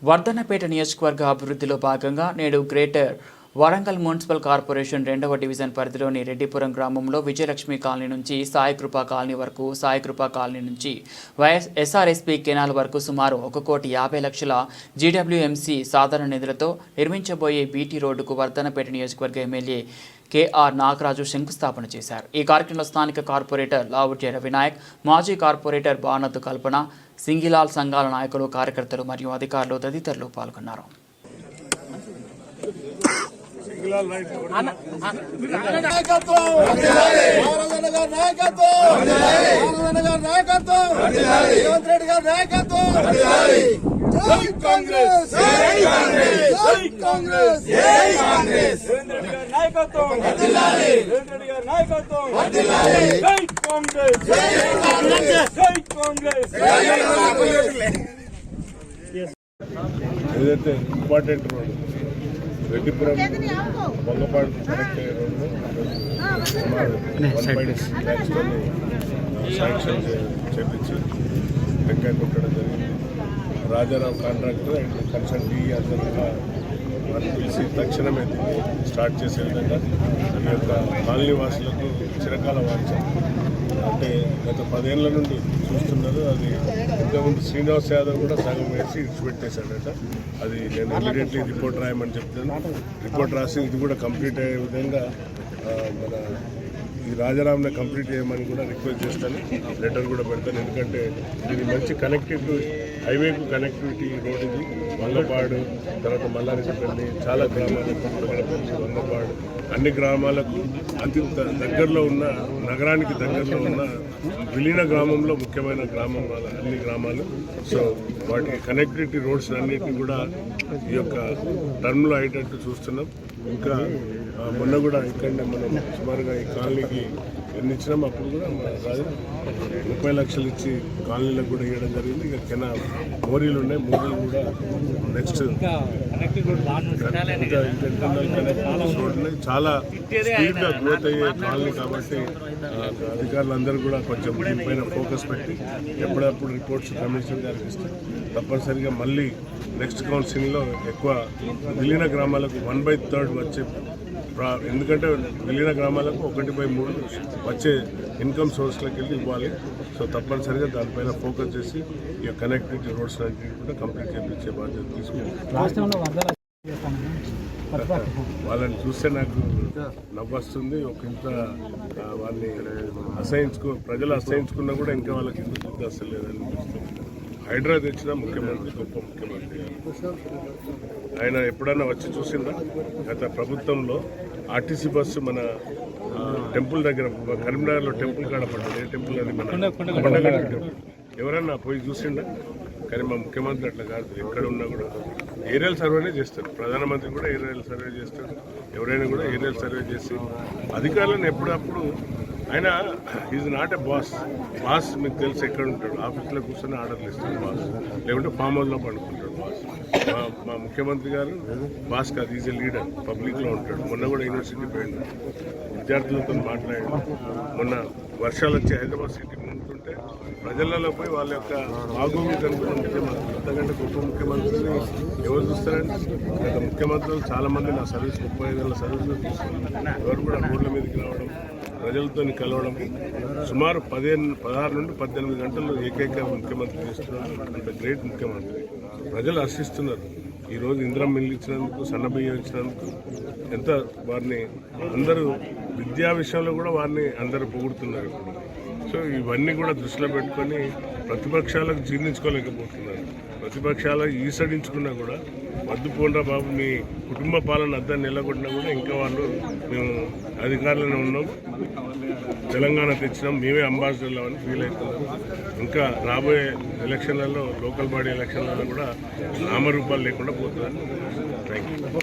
వర్ధన్నపేట నియోజకవర్గ అభివృద్ధిలో భాగంగా నేడు గ్రేటర్ వరంగల్ మున్సిపల్ కార్పొరేషన్ 2వ డివిజన్ పరిధిలోని రెడ్డిపురం గ్రామంలో విజయలక్ష్మి కాలనీ నుంచి సాయికృప కాలనీ వరకు, సాయికృప కాలనీ నుంచి ఎస్ఆర్ఎస్పీ కెనాల్ వరకు సుమారు 1,50,00,000 జీడబ్ల్యూఎంసీ సాధారణ నిధులతో నిర్మించబోయే బీటీ రోడ్డుకు వర్ధన్నపేట నియోజకవర్గ ఎమ్మెల్యే కేఆర్ నాగరాజు శంకుస్థాపన చేశారు. ఈ కార్యక్రమంలో స్థానిక కార్పొరేటర్ లావుడ్య రవినాయక్, మాజీ కార్పొరేటర్ బానత్ కల్పన, సింగిలాల్ సంఘాల నాయకులు, కార్యకర్తలు మరియు అధికారులు తదితరులు పాల్గొన్నారు. ఏదైతే important road Reddipuram Bongapadu connect అయ్యే రోడ్డు సుమారు 1.6 lakhs శాంక్షన్ చేపించి టెంకాయ కొట్టడం జరిగింది. రాజారాం కాంట్రాక్టర్ అండ్ కన్సల్ట్ డి అందరూ వారిని పిలిచి తక్షణమే స్టార్ట్ చేసే విధంగా ఈ యొక్క కాలనీ వాసులకు చిరకాల వాంఛ. అంటే గత 10 ఏళ్ల నుండి చూస్తున్నారు. అది ఇంతకుముందు శ్రీనివాస్ యాదవ్ కూడా సగం వేసి ఇచ్చిపెట్టేశాడట. అది నేను ఇమీడియట్లీ రిపోర్ట్ రాయమని చెప్తాను. రిపోర్ట్ రాసి ఇది కూడా కంప్లీట్ అయ్యే విధంగా మన ఈ రాజారాంని కంప్లీట్ చేయమని కూడా రిక్వెస్ట్ చేస్తాను. లెటర్ కూడా పెడతాను. ఎందుకంటే ఇది మంచి కనెక్టివిటీ, హైవేకు కనెక్టివిటీ రోడ్ ఇది. వంగపాడు, తర్వాత మల్లారెడ్డిపల్లి, చాలా గ్రామాలకు, వంగపాడు అన్ని గ్రామాలకు అతి దగ్గరలో ఉన్న, నగరానికి దగ్గరలో ఉన్న విలీన గ్రామంలో ముఖ్యమైన గ్రామం అన్ని గ్రామాలు. సో వాటి కనెక్టివిటీ రోడ్స్ అన్నిటిని కూడా ఈ యొక్క టర్మ్లో అయ్యేటట్టు చూస్తున్నాం. ఇంకా మొన్న కూడా ఇక్కడనే మనం సుమారుగా ఈ కాలనీకి ఎన్ని ఇచ్చినాం అప్పుడు కూడా రాజు 30 లక్షలు ఇచ్చి కాలనీలకు కూడా ఇవ్వడం జరిగింది. ఇక కెనాల్ మోరీలు ఉన్నాయి, మోరీలు కూడా నెక్స్ట్ రోడ్లు చాలా స్పీడ్గా గ్రోత్ అయ్యే కాలనీ కాబట్టి అధికారులందరూ కూడా కొంచెం దీనిపైన ఫోకస్ పెట్టి ఎప్పుడప్పుడు రిపోర్ట్స్ కమిషనర్ గారికి ఇస్తే తప్పనిసరిగా మళ్ళీ నెక్స్ట్ కౌన్సిలింగ్లో ఎక్కువ విలీన గ్రామాలకు 1/3 వచ్చే, ఎందుకంటే విలీన గ్రామాలకు 1/3 వచ్చే ఇన్కమ్ సోర్స్లోకి వెళ్ళి ఇవ్వాలి. సో తప్పనిసరిగా దానిపైన ఫోకస్ చేసి ఈ కనెక్టివిటీ రోడ్స్ అన్నింటినీ కూడా కంప్లీట్ చేయించే బాధ్యత తీసుకుంటాం. వాళ్ళని చూస్తే నాకు నవ్వు వస్తుంది. ఒక ఇంత వాళ్ళని ప్రజలు అసహించుకున్నా కూడా ఇంకా వాళ్ళకి ఎందుకు బుద్ధి వస్తలేదని అనిపిస్తుంది. హైడ్రా తెచ్చిన ముఖ్యమంత్రి, గొప్ప ముఖ్యమంత్రి ఆయన ఎప్పుడన్నా వచ్చి చూసిందా? గత ప్రభుత్వంలో ఆర్టీసీ బస్సు మన టెంపుల్ దగ్గర కరీంనగర్లో టెంపుల్ కాడ పడ్డది. ఏ టెంపుల్ అది? మన కొండగట్టు టెంపుల్. ఎవరన్నా పోయి చూసిండా? కానీ మా ముఖ్యమంత్రి అట్లా కాదు. ఎక్కడ ఉన్నా కూడా ఏరియల్ సర్వేనే చేస్తారు. ప్రధానమంత్రి కూడా ఏరియల్ సర్వే చేస్తారు. ఎవరైనా కూడా ఏరియల్ సర్వే చేసి అధికారులను ఎప్పుడప్పుడు ఆయన ఈజ్ నాట్ ఎ బాస్ మీకు తెలిసి ఎక్కడ ఉంటాడు? ఆఫీస్లో కూర్చొని ఆర్డర్లు ఇస్తాడు బాస్, లేకుంటే ఫామ్ హౌస్లో పండుకుంటాడు బాస్. మా ముఖ్యమంత్రి గారు బాస్ కాదు, ఈజ్ ఎ లీడర్, పబ్లిక్లో ఉంటాడు. మొన్న కూడా యూనివర్సిటీ పోయిండు, విద్యార్థులతో మాట్లాడాడు. మొన్న వర్షాలు వచ్చి హైదరాబాద్ సిటీ ముందుంటే ప్రజలలో పోయి వాళ్ళ యొక్క బాగోగులు కనుక్కున్న ముఖ్యమంత్రి. అంతకంటే గొప్ప ముఖ్యమంత్రిని ఎవరు చూస్తారండి? గత ముఖ్యమంత్రులు చాలామంది నా సర్వీస్ 35 ఏళ్ళ సర్వీస్లో తీసుకున్నారు. ఎవరు కూడా రోడ్ల మీదకి రావడం, ప్రజలతో కలవడం, సుమారు 16 నుండి 18 గంటలు ఏకైక ముఖ్యమంత్రి చేస్తున్నారు. అంత గ్రేట్ ముఖ్యమంత్రి. ప్రజలు హర్షిస్తున్నారు. ఈరోజు ఇందిరమ్మ ఇల్లు ఇచ్చినందుకు, సన్నబియ్యం ఇచ్చినందుకు ఎంత వారిని అందరూ విద్యా విషయంలో కూడా వారిని అందరూ పొగుడుతున్నారు ఇప్పుడు. సో ఇవన్నీ కూడా దృష్టిలో పెట్టుకొని ప్రతిపక్షాలకు జీర్ణించుకోలేకపోతున్నారు. ప్రతిపక్షాలు ఈసడించుకున్నా కూడా వద్దు పోండ్రా బాబు, మీ కుటుంబ పాలన అద్దాన్ని నిలగొట్టినా కూడా ఇంకా వాళ్ళు మేము అధికారులను ఉన్నాం, తెలంగాణ తెచ్చినాం, మేమే అంబాసిడర్లు అని ఫీల్ అవుతున్నారు. ఇంకా రాబోయే ఎలక్షన్లలో, లోకల్ బాడీ ఎలక్షన్లలో కూడా నామరూపాలు లేకుండా పోతుందని. Thank you.